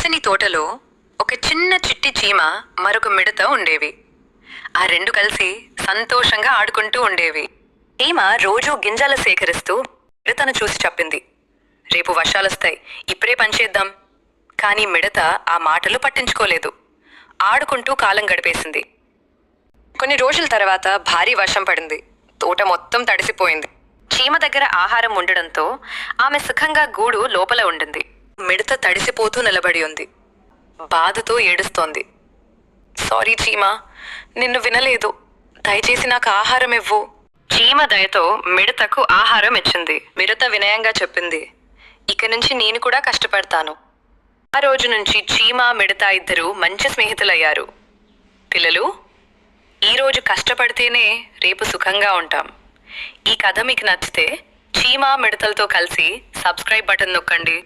పచ్చని తోటలో ఒక చిన్న చిట్టి చీమ మరొక మిడత ఉండేవి. ఆ రెండు కలిసి సంతోషంగా ఆడుకుంటూ ఉండేవి. చీమ రోజూ గింజలు సేకరిస్తూ మిడతను చూసి చెప్పింది, రేపు వర్షాలొస్తాయి, ఇప్పుడే పనిచేద్దాం. కానీ మిడత ఆ మాటలు పట్టించుకోలేదు. ఆడుకుంటూ కాలం గడిపేసింది. కొన్ని రోజుల తర్వాత భారీ వర్షం పడింది. తోట మొత్తం తడిసిపోయింది. చీమ దగ్గర ఆహారం ఉండడంతో ఆమె సుఖంగా గూడు లోపల ఉండింది. మిడత తడిసిపోతూ నిలబడి ఉంది. బాధతో ఏడుస్తోంది. సారీ చీమ, నిన్ను వినలేదు. దయచేసి నాకు ఆహారం ఇవ్వు. చీమ దయతో మిడతకు ఆహారం ఇచ్చింది. మిడత వినయంగా చెప్పింది, ఇక నుంచి నేను కూడా కష్టపడతాను. ఆ రోజు నుంచి చీమ మిడత ఇద్దరు మంచి స్నేహితులయ్యారు. పిల్లలు, ఈరోజు కష్టపడితేనే రేపు సుఖంగా ఉంటాం. ఈ కథ మీకు నచ్చితే చీమ మిడతలతో కలిసి సబ్స్క్రైబ్ బటన్ నొక్కండి.